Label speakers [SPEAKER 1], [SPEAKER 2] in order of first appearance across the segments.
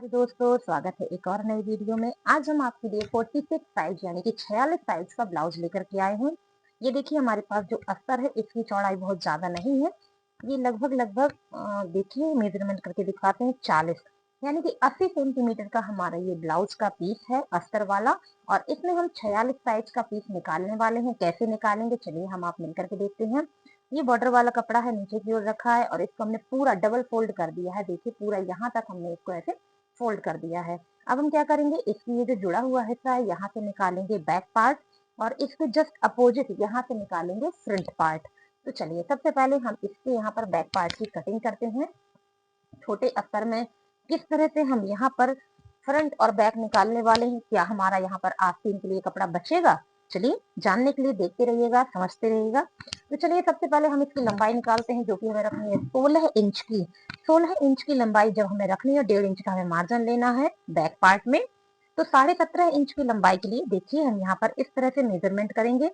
[SPEAKER 1] हमारे दोस्तों, स्वागत है एक और नई वीडियो में। आज हम आपके लिए 46 साइज यानी कि 46 साइज का ब्लाउज लेकर के आए हैं। ये देखिए, हमारे पास जो अस्तर है इसकी चौड़ाई बहुत ज्यादा नहीं है। ये लगभग लगभग देखिए, मेजरमेंट करके दिखाते हैं, 40 यानी कि 80 सेंटीमीटर का हमारा ये ब्लाउज का पीस है अस्तर वाला। और इसमें हम 46 साइज का पीस निकालने वाले हैं। कैसे निकालेंगे, चलिए हम आप मिलकर के देखते हैं। ये बॉर्डर वाला कपड़ा है, नीचे की ओर रखा है और इसको हमने पूरा डबल फोल्ड कर दिया है। देखिए, पूरा यहाँ तक हमने इसको ऐसे फोल्ड कर दिया है। अब हम क्या करेंगे, इसकी ये जो जुड़ा हुआ हिस्सा है यहाँ से निकालेंगे बैक पार्ट और इसके जस्ट अपोजिट यहाँ से निकालेंगे फ्रंट पार्ट। तो चलिए, सबसे पहले हम इसके यहाँ पर बैक पार्ट की कटिंग करते हैं। छोटे अस्तर में किस तरह से हम यहाँ पर फ्रंट और बैक निकालने वाले हैं, क्या हमारा यहाँ पर आस्तीन के लिए कपड़ा बचेगा, चलिए जानने के लिए देखते रहिएगा, समझते रहिएगा। तो चलिए, सबसे पहले हम इसकी लंबाई निकालते हैं, जो कि हमें रखनी है 16 इंच की। 16 इंच की लंबाई जब हमें रखनी है, 1.5 इंच का हमें मार्जिन लेना है बैक पार्ट में। तो 17.5 इंच की लंबाई के लिए देखिए, हम यहाँ पर इस तरह से मेजरमेंट करेंगे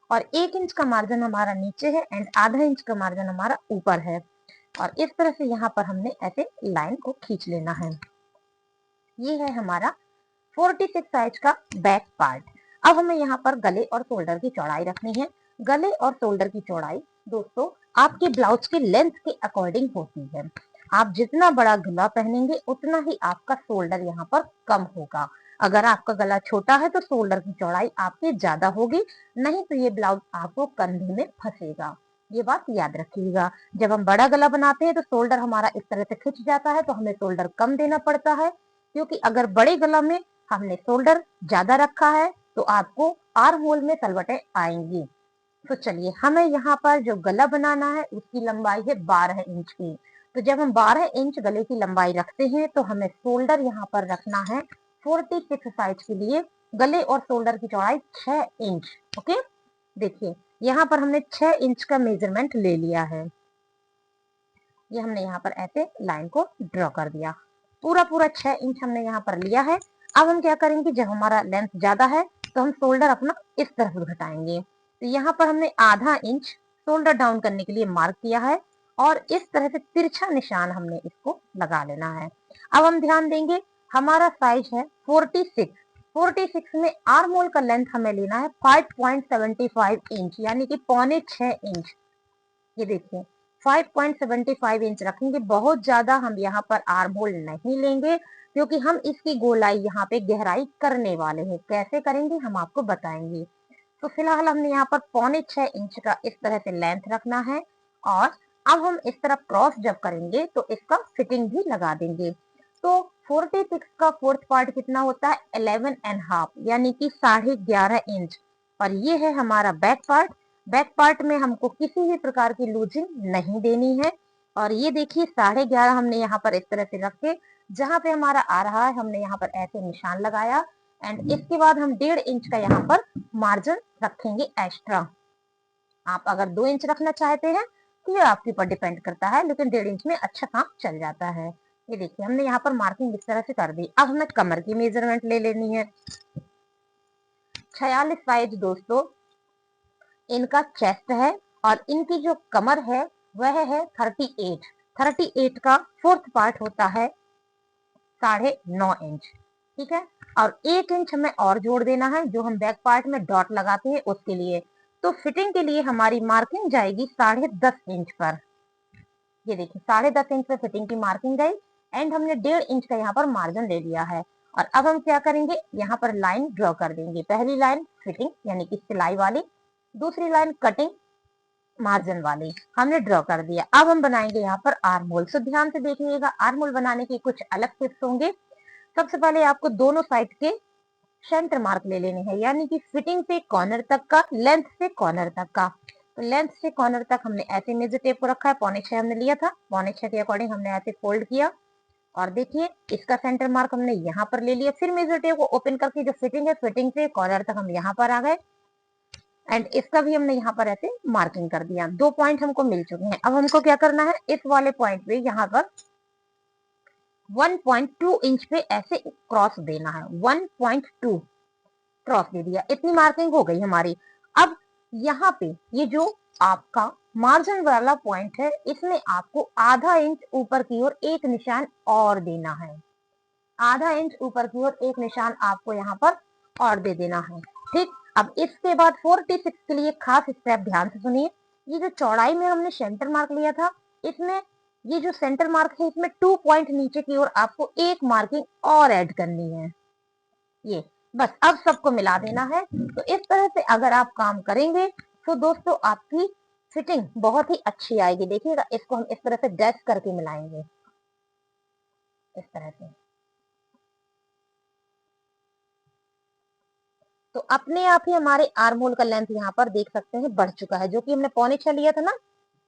[SPEAKER 1] और 1 इंच का मार्जिन हमारा नीचे है एंड आधा इंच का मार्जिन हमारा ऊपर है। और इस तरह से यहाँ पर हमने ऐसे लाइन को खींच लेना है। ये है हमारा 46 साइज का बैक पार्ट। अब हमें यहाँ पर गले और शोल्डर की चौड़ाई रखनी है। गले और शोल्डर की चौड़ाई दोस्तों आपके ब्लाउज के लेंथ के अकॉर्डिंग होती है। आप जितना बड़ा गला पहनेंगे उतना ही आपका शोल्डर यहाँ पर कम होगा। अगर आपका गला छोटा है तो शोल्डर की चौड़ाई आपकी ज्यादा होगी, नहीं तो ये ब्लाउज आपको कंधे में फंसेगा। ये बात याद रखिएगा। जब हम बड़ा गला बनाते हैं तो शोल्डर हमारा इस तरह से खिंच जाता है, तो हमें शोल्डर कम देना पड़ता है, क्योंकि अगर बड़े गला में हमने शोल्डर ज्यादा रखा है तो आपको आर्म होल में सलवटें आएंगी। तो चलिए, हमें यहाँ पर जो गला बनाना है उसकी लंबाई है 12 इंच की। तो जब हम 12 इंच गले की लंबाई रखते हैं तो हमें शोल्डर यहाँ पर रखना है 46 साइज के लिए। गले और शोल्डर की चौड़ाई 6 इंच। ओके, देखिए यहाँ पर हमने 6 इंच का मेजरमेंट ले लिया है। ये हमने यहाँ पर ऐसे लाइन को ड्रॉ कर दिया। पूरा पूरा 6 इंच हमने यहाँ पर लिया है। अब हम क्या करेंगे, जब हमारा लेंथ ज्यादा है तो हम शोल्डर अपना इस तरफ घटाएंगे। तो यहाँ पर हमने आधा इंच शोल्डर डाउन करने के लिए मार्क किया है और इस तरह से तिरछा निशान हमने इसको लगा लेना है। अब हम ध्यान देंगे, हमारा साइज है 46। 46 में आर्म होल का लेंथ हमें लेना है 5.75 इंच यानी कि 6.25 इंच। ये देखिए, 5.75 इंच रखेंगे। बहुत ज्यादा हम यहाँ पर आर्म होल नहीं लेंगे, क्योंकि हम इसकी गोलाई यहाँ पे गहराई करने वाले हैं। कैसे करेंगे हम आपको बताएंगे। तो फिलहाल हमने यहाँ पर 6.25 इंच का इस तरह से लेंथ रखना है। और अब हम इस तरफ क्रॉस जब करेंगे तो इसका फिटिंग भी लगा देंगे। तो 46 का फोर्थ पार्ट कितना होता है, 11.5 यानी कि 11.5 इंच। और ये है हमारा बैक पार्ट। बैक पार्ट में हमको किसी भी प्रकार की लूजिंग नहीं देनी है। और ये देखिए, 11.5 हमने यहाँ पर इस तरह से रख के, जहां पे हमारा आ रहा है हमने यहाँ पर ऐसे निशान लगाया एंड इसके बाद हम 1.5 इंच का यहाँ पर मार्जिन रखेंगे एक्स्ट्रा। आप अगर 2 इंच रखना चाहते हैं तो ये आपके ऊपर डिपेंड करता है, लेकिन 1.5 इंच में अच्छा काम चल जाता है। ये देखिए, हमने यहाँ पर मार्किंग इस तरह से कर दी। अब हमें कमर की मेजरमेंट ले लेनी है। 46 साइज दोस्तों इनका चेस्ट है और इनकी जो कमर है वह है 38। 38 का फोर्थ पार्ट होता है 9.5 इंच। ठीक है, और 1 इंच हमें और जोड़ देना है, जो हम बैक पार्ट में डॉट लगाते हैं उसके लिए। तो फिटिंग के लिए हमारी मार्किंग जाएगी 10.5 इंच पर। ये देखिए, 10.5 इंच पे फिटिंग की मार्किंग गई एंड हमने 1.5 इंच का यहाँ पर मार्जिन ले लिया है। और अब हम क्या करेंगे, यहाँ पर लाइन ड्रॉ कर देंगे। पहली लाइन फिटिंग यानी कि सिलाई वाली, दूसरी लाइन कटिंग मार्जिन वाली हमने ड्रॉ कर दिया। अब हम बनाएंगे यहाँ पर आर्म होल। सो ध्यान से देखिएगा, आर्म होल बनाने के कुछ अलग टिप्स होंगे। सबसे पहले आपको दोनों साइड के सेंटर मार्क ले लेने हैं, यानी कि फिटिंग से कॉर्नर तक का, लेंथ से कॉर्नर तक का। तो लेंथ से कॉर्नर तक हमने ऐसे मेजर टेप को रखा है, 6.25 हमने लिया था, 6.25 के अकॉर्डिंग हमने ऐसे फोल्ड किया। और देखिए, इसका सेंटर मार्क हमने यहाँ पर ले लिया। फिर मेजर टेप को ओपन करके जो फिटिंग है, फिटिंग से कॉर्नर तक हम यहाँ पर आ गए एंड इसका भी हमने यहाँ पर ऐसे मार्किंग कर दिया। 2 पॉइंट हमको मिल चुके हैं। अब हमको क्या करना है, इस वाले पॉइंट पे यहाँ पर 1.2 इंच पे ऐसे क्रॉस देना है। 1.2 क्रॉस दे दिया, इतनी मार्किंग हो गई हमारी। अब यहाँ पे ये जो आपका मार्जिन वाला पॉइंट है, इसमें आपको आधा इंच ऊपर की ओर एक निशान और देना है। आधा इंच ऊपर की ओर एक निशान आपको यहाँ पर और दे देना है। ठीक, अब इसके बाद 46 के लिए खास स्टेप ध्यान से सुनिए। ये जो चौड़ाई में हमने सेंटर मार्क लिया था, इसमें ये जो सेंटर मार्क है इसमें 2 पॉइंट नीचे की ओर आपको एक मार्किंग और ऐड करनी है। ये बस अब सबको मिला देना है। तो इस तरह से अगर आप काम करेंगे तो दोस्तों आपकी फिटिंग बहुत ही अच्छी आएगी। देखिएगा, इसको हम इस तरह से डैश करके मिलाएंगे, इस तरह से। तो अपने आप ही हमारे आर्म होल का लेंथ यहाँ पर देख सकते हैं बढ़ चुका है, जो कि हमने 6.25 लिया था ना,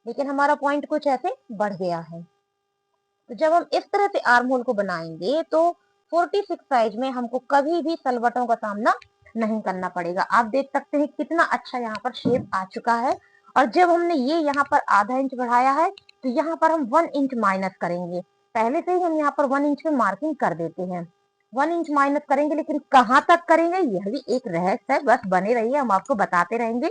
[SPEAKER 1] लेकिन हमारा पॉइंट कुछ ऐसे बढ़ गया है। तो जब हम इस तरह से आर्म होल को बनाएंगे तो 46 साइज में हमको कभी भी सलवटों का सामना नहीं करना पड़ेगा। आप देख सकते हैं कितना अच्छा यहाँ पर शेप आ चुका है। और जब हमने ये यहाँ पर आधा इंच बढ़ाया है तो यहाँ पर हम 1 इंच माइनस करेंगे। पहले से ही हम यहाँ पर 1 इंच में मार्किंग कर देते हैं। 1 इंच माइनस करेंगे, लेकिन कहाँ तक करेंगे यह भी एक रहस्य है, बस बने रहिए, हम आपको बताते रहेंगे।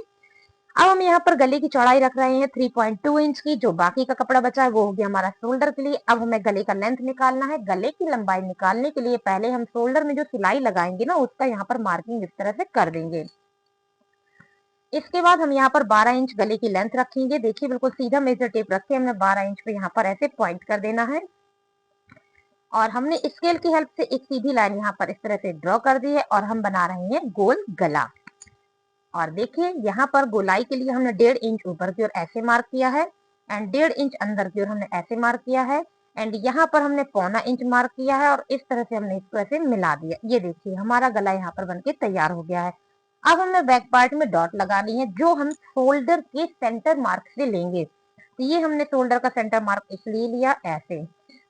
[SPEAKER 1] अब हम यहाँ पर गले की चौड़ाई रख रहे हैं 3.2 इंच की। जो बाकी का कपड़ा बचा है वो हो गया हमारा शोल्डर के लिए। अब हमें गले का लेंथ निकालना है। गले की लंबाई निकालने के लिए पहले हम शोल्डर में जो सिलाई लगाएंगे ना, उसका यहाँ पर मार्किंग इस तरह से कर देंगे। इसके बाद हम यहाँ पर 12 इंच गले की लेंथ रखेंगे। देखिए, बिल्कुल सीधा मेजर टेप रख के हमने 12 इंच पे यहाँ पर ऐसे पॉइंट कर देना है। और हमने स्केल की हेल्प से एक सीधी लाइन यहाँ पर इस तरह से ड्रॉ कर दी है और हम बना रहे हैं गोल गला। और देखिए, यहाँ पर गोलाई के लिए हमने 1.5 इंच ऊपर की ओर ऐसे मार्क किया है एंड 1.5 इंच अंदर की ओर हमने ऐसे मार्क किया है एंड यहाँ पर हमने 0.25 इंच मार्क किया है और इस तरह से हमने इसको ऐसे मिला दिया। ये देखिए, हमारा गला यहाँ पर बनके तैयार हो गया है। अब हमें बैक पार्ट में डॉट लगानी है, जो हम शोल्डर के सेंटर मार्क से लेंगे। तो ये हमने शोल्डर का सेंटर मार्क इसलिए लिया ऐसे।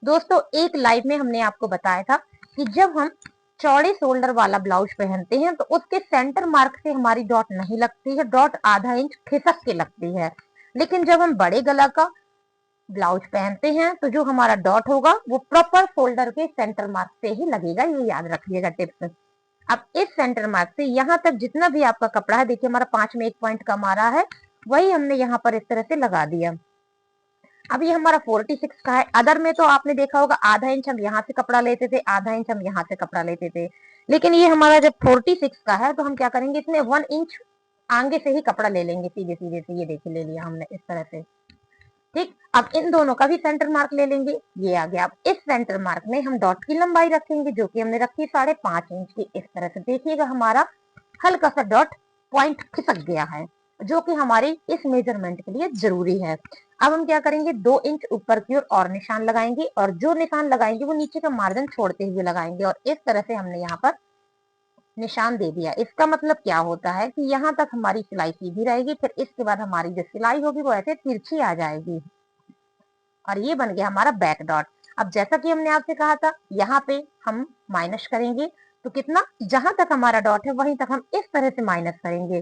[SPEAKER 1] दोस्तों, एक लाइव में हमने आपको बताया था कि जब हम चौड़े शोल्डर वाला ब्लाउज पहनते हैं तो उसके सेंटर मार्क से हमारी डॉट नहीं लगती है, डॉट आधा इंच खिसक के लगती है। लेकिन जब हम बड़े गला का ब्लाउज पहनते हैं तो जो हमारा डॉट होगा वो प्रॉपर शोल्डर के सेंटर मार्क से ही लगेगा। ये याद रखिएगा टिप्स। अब इस सेंटर मार्क से यहाँ तक जितना भी आपका कपड़ा है, देखिए हमारा 5 में 1 पॉइंट कम आ रहा है, वही हमने यहाँ पर इस तरह से लगा दिया। अब ये हमारा 46 का है। अदर में तो आपने देखा होगा आधा इंच हम यहाँ से कपड़ा लेते थे, आधा इंच हम यहाँ से कपड़ा लेते थे। लेकिन ये हमारा जब 46 का है तो हम क्या करेंगे, इसमें 1 इंच आगे से ही कपड़ा ले लेंगे, सीधे सीधे से। ये देखिए, ले लिया हमने इस तरह से। ठीक, अब इन दोनों का भी सेंटर मार्क ले लेंगे, ये आ गया। अब इस सेंटर मार्क में हम डॉट की लंबाई रखेंगे, जो कि हमने रखी 5.5 इंच की। इस तरह से देखिएगा, हमारा हल्का सा डॉट पॉइंट खिसक गया है, जो कि हमारी इस मेजरमेंट के लिए जरूरी है। अब हम क्या करेंगे, 2 इंच ऊपर की ओर और निशान लगाएंगे और जो निशान लगाएंगे वो नीचे का मार्जिन छोड़ते हुए लगाएंगे। और इस तरह से हमने यहाँ पर निशान दे दिया। इसका मतलब क्या होता है कि यहाँ तक हमारी सिलाई सीधी रहेगी, फिर इसके बाद हमारी जो सिलाई होगी वो ऐसे तिरछी आ जाएगी। और ये बन गया हमारा बैक डॉट। अब जैसा कि हमने आपसे कहा था, यहाँ पे हम माइनस करेंगे तो कितना, जहां तक हमारा डॉट है वहीं तक हम इस तरह से माइनस करेंगे।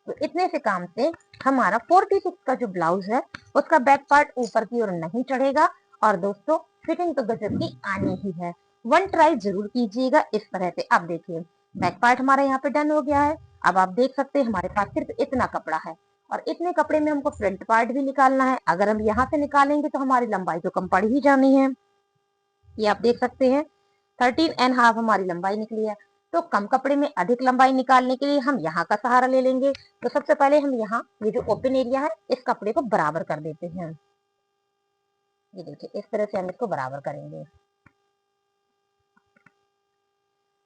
[SPEAKER 1] तो इतने से काम से हमारा 46 का जो ब्लाउज है उसका बैक पार्ट ऊपर की ओर नहीं चढ़ेगा। और दोस्तों, फिटिंग तो गजब की आनी ही है। 1 ट्राई जरूर कीजिएगा इस तरह से। अब देखिए, बैक पार्ट हमारा यहाँ पे डन हो गया है। अब आप देख सकते हैं हमारे पास सिर्फ इतना कपड़ा है और इतने कपड़े में हमको फ्रंट पार्ट भी निकालना है। अगर हम यहाँ से निकालेंगे तो हमारी लंबाई तो कम पड़ ही जानी है। ये आप देख सकते हैं 13.5 हमारी लंबाई निकली है। तो कम कपड़े में अधिक लंबाई निकालने के लिए हम यहाँ का सहारा ले लेंगे। तो सबसे पहले हम यहाँ ये जो ओपन एरिया है इस कपड़े को बराबर कर देते हैं। ये देखिए, इस तरह से हम इसको बराबर करेंगे।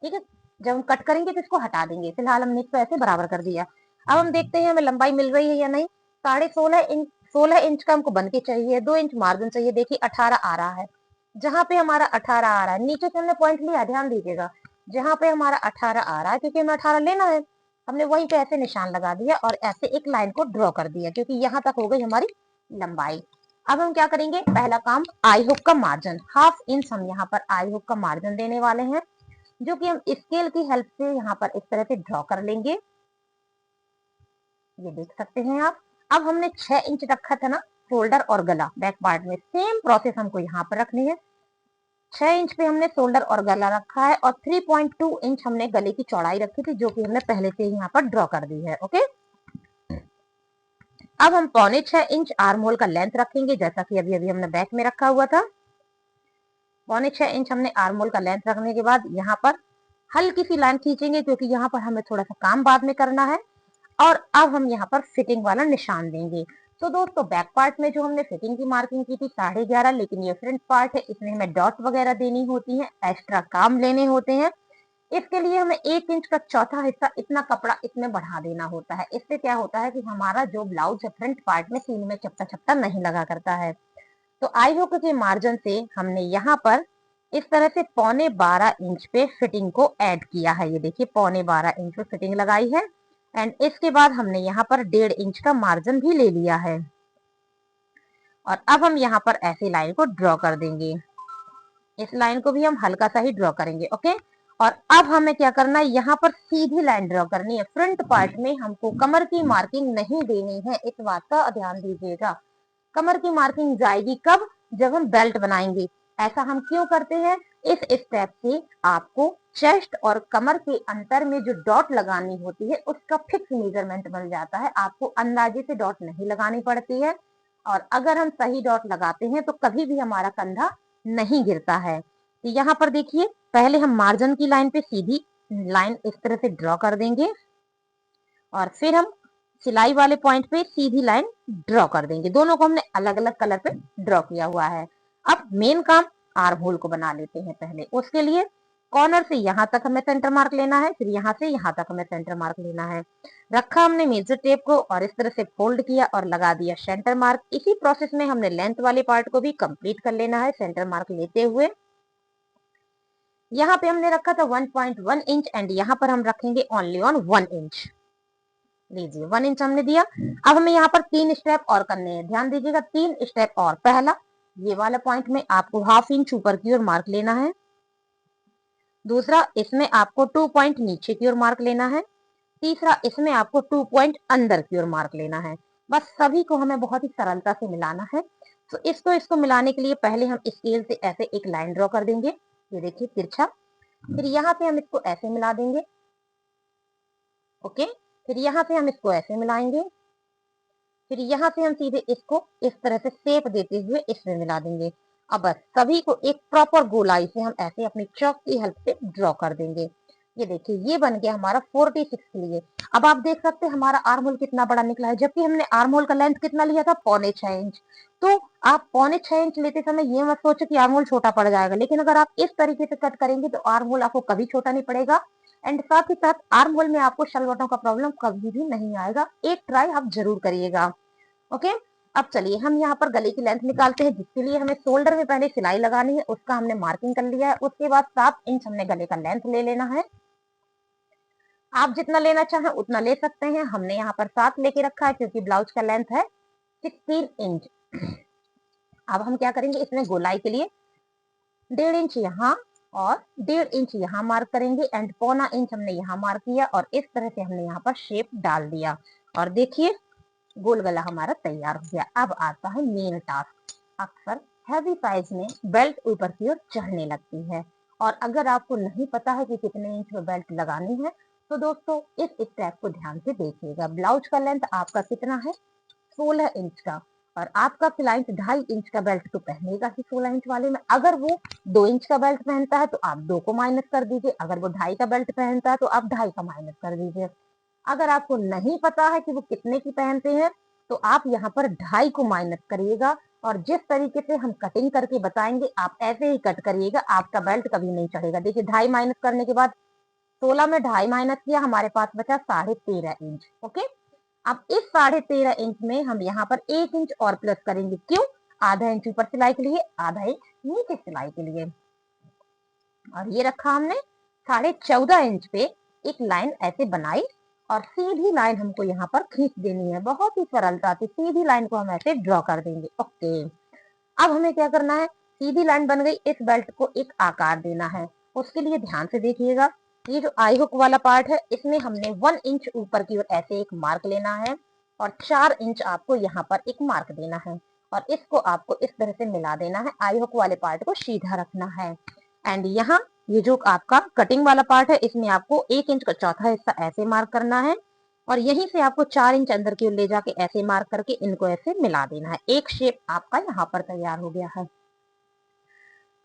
[SPEAKER 1] ठीक है, जब हम कट करेंगे तो इसको हटा देंगे। फिलहाल हमने इसको ऐसे बराबर कर दिया। अब हम देखते हैं हमें लंबाई मिल रही है या नहीं। 16.5 इंच का हमको बन के चाहिए, 2 इंच मार्जिन चाहिए। देखिए 18 आ रहा है। जहां पे हमारा 18 आ रहा है, नीचे से हमने पॉइंट लिया, ध्यान दीजिएगा। जहां पे हमारा 18 आ रहा है, क्योंकि हमें 18 लेना है, हमने वहीं पे ऐसे निशान लगा दिया और ऐसे एक लाइन को ड्रॉ कर दिया, क्योंकि यहाँ तक हो गई हमारी लंबाई। अब हम क्या करेंगे, पहला काम आई हुक का मार्जिन 1/2 इंच हम यहाँ पर आई हुक का मार्जिन देने वाले हैं, जो कि हम स्केल की हेल्प से यहाँ पर इस तरह से ड्रॉ कर लेंगे। ये देख सकते हैं आप। अब हमने 6 इंच रखा था ना शोल्डर और गला बैक पार्ट में, सेम प्रोसेस हमको यहाँ पर रखनी है। 6 इंच पे हमने शोल्डर और गला रखा है और 3.2 इंच हमने गले की चौड़ाई रखी थी, जो कि हमने पहले से ही यहाँ पर ड्रॉ कर दी है। ओके, अब हम 6.25 इंच आर्म होल का लेंथ रखेंगे, जैसा कि अभी अभी हमने बैक में रखा हुआ था। 6.5 इंच हमने आर्म होल का लेंथ रखने के बाद यहाँ पर हल्की सी लाइन खींचेंगे, क्योंकि यहाँ पर हमें थोड़ा सा काम बाद में करना है। और अब हम यहाँ पर फिटिंग वाला निशान देंगे। तो दोस्तों बैक पार्ट में जो हमने फिटिंग की मार्किंग की थी 11.5, लेकिन ये फ्रंट पार्ट है, इसमें हमें डॉट वगैरह देनी होती है, एक्स्ट्रा काम लेने होते हैं। इसके लिए हमें 1 इंच का चौथा हिस्सा इतना कपड़ा इसमें बढ़ा देना होता है। इससे क्या होता है कि हमारा जो ब्लाउज है फ्रंट पार्ट में सीन में चपटा चपटा नहीं लगा करता है। तो आई हुक के मार्जिन से हमने यहाँ पर इस तरह से 12.25 इंच पे फिटिंग को ऐड किया है। ये देखिए 12.25 इंच पे फिटिंग लगाई है। एंड इसके बाद हमने यहाँ पर 1.5 इंच का मार्जिन भी ले लिया है। और अब हम यहाँ पर ऐसी लाइन को ड्रॉ कर देंगे। इस लाइन को भी हम हल्का सा ही ड्रॉ करेंगे, ओके। और अब हमें क्या करना है, यहाँ पर सीधी लाइन ड्रॉ करनी है। फ्रंट पार्ट में हमको कमर की मार्किंग नहीं देनी है, इस बात का ध्यान दीजिएगा। कमर की मार्किंग जाएगी कब, जब हम बेल्ट बनाएंगे। ऐसा हम क्यों करते हैं, इस स्टेप से आपको चेस्ट और कमर के अंतर में जो डॉट लगानी होती है उसका फिक्स मेजरमेंट बन जाता है। आपको अंदाजे से डॉट नहीं लगानी पड़ती है। और अगर हम सही डॉट लगाते हैं तो कभी भी हमारा कंधा नहीं गिरता है। तो यहाँ पर देखिए पहले हम मार्जिन की लाइन पे सीधी लाइन इस तरह से ड्रॉ कर देंगे और फिर हम सिलाई वाले पॉइंट पे सीधी लाइन ड्रॉ कर देंगे। दोनों को हमने अलग अलग कलर पे ड्रॉ किया हुआ है। अब मेन काम आर्म होल को बना लेते हैं। पहले उसके लिए कॉर्नर से यहाँ तक हमें सेंटर मार्क लेना है, फिर यहाँ से यहाँ तक हमें सेंटर मार्क लेना है। रखा हमने मेजर टेप को और इस तरह से फोल्ड किया और लगा दिया सेंटर मार्क। इसी प्रोसेस में हमने लेंथ वाले पार्ट को भी कंप्लीट कर लेना है सेंटर मार्क लेते हुए। यहाँ पे हमने रखा था 1.1 इंच एंड यहाँ पर हम रखेंगे ओनली ऑन 1 इंच। लीजिए 1 इंच हमने दिया। अब हमें यहाँ पर 3 स्टेप और करने हैं, ध्यान दीजिएगा 3 स्टेप और। पहला ये वाला पॉइंट में आपको 1/2 इंच ऊपर की ओर मार्क लेना है। दूसरा इसमें आपको 2 पॉइंट नीचे की ओर मार्क लेना है। तीसरा इसमें आपको 2 पॉइंट अंदर की ओर मार्क लेना है। बस सभी को हमें बहुत ही सरलता से मिलाना है। तो इसको मिलाने के लिए पहले हम स्केल से ऐसे एक लाइन ड्रॉ कर देंगे, ये देखिए तिरछा। फिर यहाँ पे हम इसको ऐसे मिला देंगे, ओके। फिर यहाँ से हम इसको ऐसे मिलाएंगे। फिर यहाँ से हम सीधे इसको इस तरह से शेप देते हुए इसमें मिला देंगे। अब बस सभी को एक प्रॉपर गोलाई से हम ऐसे अपनी चौक की हेल्प से ड्रॉ कर देंगे। ये देखिए ये बन गया हमारा 46 के लिए। अब आप देख सकते हैं हमारा आर्म होल कितना बड़ा निकला है, जबकि हमने आर्म होल का लेंथ कितना लिया था 6.25 इंच। तो आप 6.25 इंच लेते समय ये मत सोचे कि आर्म होल छोटा पड़ जाएगा, लेकिन अगर आप इस तरीके से कट करेंगे तो आर्म होल आपको कभी छोटा नहीं पड़ेगा। एंड साथ ही साथ आर्म होल में आपको शलवटों का प्रॉब्लम कभी भी नहीं आएगा। एक ट्राई आप जरूर करिएगा, ओके। अब चलिए हम यहाँ पर गले की लेंथ निकालते हैं, जिसके लिए हमें शोल्डर में पहले सिलाई लगानी है, उसका हमने मार्किंग कर लिया है। उसके बाद 7 इंच हमने गले का लेंथ ले लेना है। आप जितना लेना चाहें उतना ले सकते हैं, हमने यहाँ पर 7 लेके रखा है क्योंकि ब्लाउज का लेंथ है 16 इंच। अब हम क्या करेंगे, इसमें गोलाई के लिए 1.5 इंच यहाँ और 1.5 इंच यहाँ मार्क करेंगे एंड 1.25 इंच हमने यहाँ मार्क किया और इस तरह से हमने यहाँ पर शेप डाल दिया। और देखिए गोल गला हमारा तैयार हो गया। अब आता है मेन टास्क। अक्सर हैवी साइज में बेल्ट ऊपर की ओर चढ़ने लगती है और अगर आपको नहीं पता है कि कितने इंच में बेल्ट लगानी है तो दोस्तों इस स्टेप को ध्यान से देखिएगा। ब्लाउज का लेंथ आपका कितना है, 16 इंच का, और आपका क्लाइंट 2.5 इंच का बेल्ट तो पहनेगा ही 16 इंच वाले में। अगर वो 2 इंच का बेल्ट पहनता है तो आप 2 को माइनस कर दीजिए, अगर वो 2.5 का बेल्ट पहनता है तो आप 2.5 का माइनस कर दीजिए। अगर आपको नहीं पता है कि वो कितने की पहनते हैं तो आप यहाँ पर 2.5 को माइनस करिएगा और जिस तरीके से हम कटिंग करके बताएंगे आप ऐसे ही कट करिएगा, आपका बेल्ट कभी नहीं चढ़ेगा। देखिए 2.5 माइनस करने के बाद 16 में 2.5 माइनस किया, हमारे पास बचा 13.5 इंच, ओके। अब इस 13.5 इंच में हम यहाँ पर 1 इंच और प्लस करेंगे। क्यों, आधा इंच ऊपर सिलाई के लिए, आधा इंच नीचे सिलाई के लिए। और ये रखा हमने 14.5 इंच पे एक लाइन ऐसे बनाई और सीधी लाइन हमको यहाँ पर खींच देनी है। बहुत ही सरलता से सीधी लाइन को हम ऐसे ड्रॉ कर देंगे, ओके। अब हमें क्या करना है, सीधी लाइन बन गई, इस बेल्ट को एक आकार देना है। उसके लिए ध्यान से देखिएगा, ये जो आई हुक वाला पार्ट है इसमें हमने 1 इंच ऊपर की ओर ऐसे एक मार्क लेना है और 4 इंच आपको यहाँ पर एक मार्क देना है और इसको आपको इस तरह से मिला देना है। आई हुक वाले पार्ट को सीधा रखना है एंड यहाँ ये जो आपका कटिंग वाला पार्ट है इसमें आपको 1 इंच का चौथा हिस्सा ऐसे मार्क करना है और यहीं से आपको 4 इंच अंदर की ओर ले जाके ऐसे मार्क करके इनको ऐसे मिला देना है। एक शेप आपका यहाँ पर तैयार हो गया है।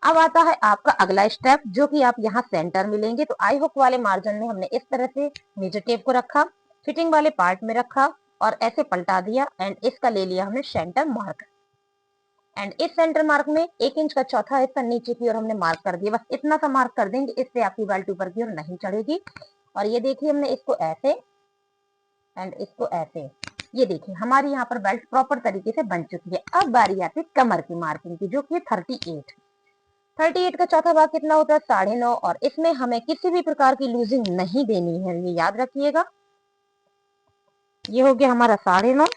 [SPEAKER 1] अब आता है आपका अगला स्टेप, जो कि आप यहाँ सेंटर में लेंगे। तो आई हुक वाले मार्जिन में हमने इस तरह से मेजर टेप को रखा, फिटिंग वाले पार्ट में रखा और ऐसे पलटा दिया एंड इसका ले लिया हमने सेंटर मार्क। एंड इस सेंटर मार्क में 1 इंच का चौथा हिस्सा नीचे की ओर हमने मार्क कर दिया। बस इतना सा मार्क कर देंगे, इससे आपकी बेल्ट ऊपर की ओर नहीं चढ़ेगी। और ये देखिए हमने इसको ऐसे एंड इसको ऐसे, ये देखिए हमारी यहाँ पर बेल्ट प्रॉपर तरीके से बन चुकी है। अब बारी आती है कमर की मार्किंग की, जो कि 38 का चौथा भाग कितना होता है 9.5। और इसमें हमें किसी भी प्रकार की लूजिंग नहीं देनी है, ये याद रखिएगा। ये हो गया हमारा 9.5।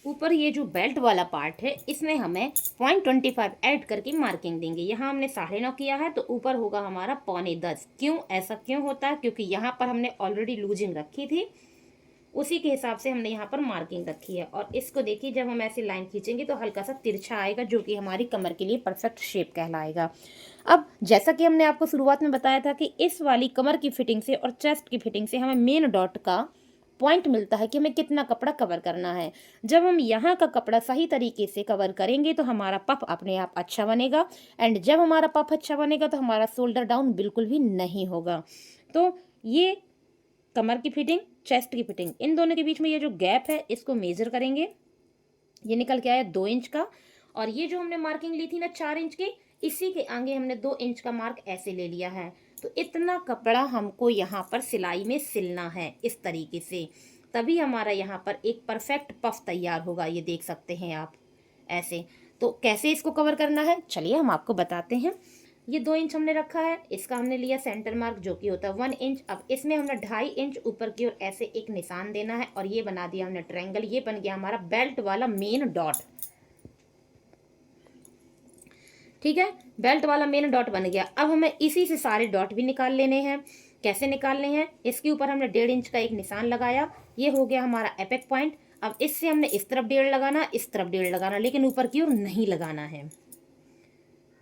[SPEAKER 2] ऊपर ये जो बेल्ट वाला पार्ट है इसमें हमें 0.25 ऐड करके मार्किंग देंगे। यहाँ हमने 9.5 किया है तो ऊपर होगा हमारा 9.25। क्यों ऐसा क्यों होता है? क्योंकि यहाँ पर हमने ऑलरेडी लूजिंग रखी थी, उसी के हिसाब से हमने यहाँ पर मार्किंग रखी है। और इसको देखिए जब हम ऐसे लाइन खींचेंगे तो हल्का सा तिरछा आएगा, जो कि हमारी कमर के लिए परफेक्ट शेप कहलाएगा। अब जैसा कि हमने आपको शुरुआत में बताया था कि इस वाली कमर की फिटिंग से और चेस्ट की फिटिंग से हमें मेन डॉट का पॉइंट मिलता है कि हमें कितना कपड़ा कवर करना है। जब हम यहाँ का कपड़ा सही तरीके से कवर करेंगे तो हमारा पफ अपने आप अच्छा बनेगा। एंड जब हमारा पफ अच्छा बनेगा तो हमारा शोल्डर डाउन बिल्कुल भी नहीं होगा। तो ये कमर की फिटिंग, चेस्ट की फिटिंग, इन दोनों के बीच में ये जो गैप है इसको मेजर करेंगे। ये निकल के आया 2 इंच का। और ये जो हमने मार्किंग ली थी ना 4 इंच की, इसी के आगे हमने 2 इंच का मार्क ऐसे ले लिया है। तो इतना कपड़ा हमको यहाँ पर सिलाई में सिलना है इस तरीके से, तभी हमारा यहाँ पर एक परफेक्ट पफ तैयार होगा। ये देख सकते हैं आप ऐसे। तो कैसे इसको कवर करना है चलिए हम आपको बताते हैं। ये 2 इंच हमने रखा है, इसका हमने लिया सेंटर मार्क जो कि होता है 1 इंच। अब इसमें हमने 2.5 इंच ऊपर की ओर ऐसे एक निशान देना है और ये बना दिया हमने ट्रायंगल। ये बन गया हमारा बेल्ट वाला मेन डॉट। ठीक है, बेल्ट वाला मेन डॉट बन गया। अब हमें इसी से सारे डॉट भी निकाल लेने हैं। कैसे निकालने हैं? इसके ऊपर हमने 1.5 इंच का एक निशान लगाया, ये हो गया हमारा एपेक पॉइंट। अब इससे हमने इस तरफ 1.5 लगाना, इस तरफ 1.5 लगाना, लेकिन ऊपर की ओर नहीं लगाना है।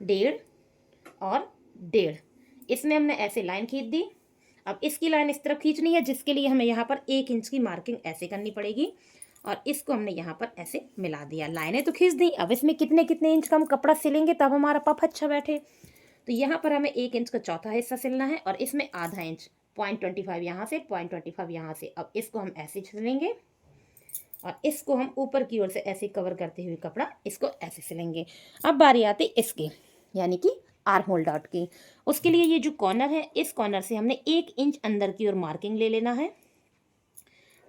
[SPEAKER 2] 1.5 और 1.5, इसमें हमने ऐसे लाइन खींच दी। अब इसकी लाइन इस तरफ खींचनी है, जिसके लिए हमें यहाँ पर 1 इंच की मार्किंग ऐसे करनी पड़ेगी। और इसको हमने यहाँ पर ऐसे मिला दिया, लाइनें तो खींच दी। अब इसमें कितने कितने इंच का हम कपड़ा सिलेंगे तब हमारा पफ अच्छा बैठे। तो यहाँ पर हमें 1 इंच का चौथा हिस्सा सिलना है और इसमें आधा इंच, 0.25 यहाँ से, 0.25 यहाँ से। अब इसको हम ऐसे सिलेंगे और इसको हम ऊपर की ओर से ऐसे कवर करते हुए कपड़ा इसको ऐसे सिलेंगे। अब बारी आती इसकी, यानी कि आर्म होल डॉट की। उसके लिए ये जो कॉर्नर है, इस कॉर्नर से हमने 1 इंच अंदर की ओर मार्किंग ले लेना है।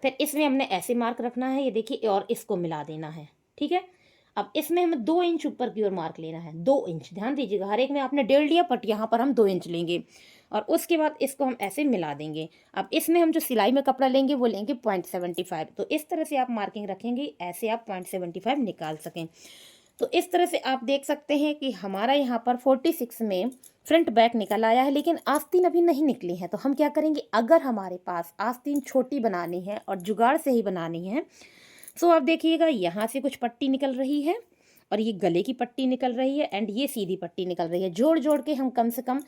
[SPEAKER 2] फिर इसमें हमने ऐसे मार्क रखना है, ये देखिए, और इसको मिला देना है। ठीक है, अब इसमें हमें 2 इंच ऊपर की ओर मार्क लेना है। 2 इंच, ध्यान दीजिएगा, हर एक में आपने 1.5 लिया, बट यहाँ पर हम 2 इंच लेंगे। और उसके बाद इसको हम ऐसे मिला देंगे। अब इसमें हम जो सिलाई में कपड़ा लेंगे वो लेंगे 0.75। तो इस तरह से आप मार्किंग रखेंगे, ऐसे आप 0.75 निकाल सकें। तो इस तरह से आप देख सकते हैं कि हमारा यहाँ पर 46 में फ्रंट बैक निकल आया है, लेकिन आस्तीन अभी नहीं निकली है। तो हम क्या करेंगे, अगर हमारे पास आस्तीन छोटी बनानी है और जुगाड़ से ही बनानी है, तो आप देखिएगा यहाँ से कुछ पट्टी निकल रही है और ये गले की पट्टी निकल रही है एंड ये सीधी पट्टी निकल रही है। जोड़ जोड़ के हम कम से कम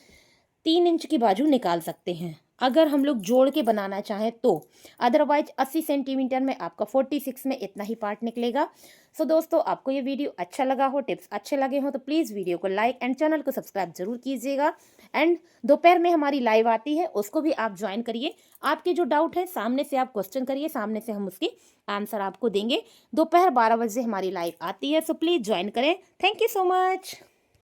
[SPEAKER 2] 3 इंच की बाजू निकाल सकते हैं, अगर हम लोग जोड़ के बनाना चाहें तो। अदरवाइज 80 सेंटीमीटर में आपका 46 में इतना ही पार्ट निकलेगा। सो दोस्तों, आपको ये वीडियो अच्छा लगा हो, टिप्स अच्छे लगे हो, तो प्लीज़ वीडियो को लाइक एंड चैनल को सब्सक्राइब जरूर कीजिएगा। एंड दोपहर में हमारी लाइव आती है, उसको भी आप ज्वाइन करिए। आपके जो डाउट है सामने से आप क्वेश्चन करिए, सामने से हम उसकी आंसर आपको देंगे। दोपहर 12 बजे हमारी लाइव आती है, सो प्लीज़ ज्वाइन करें। Thank you so much.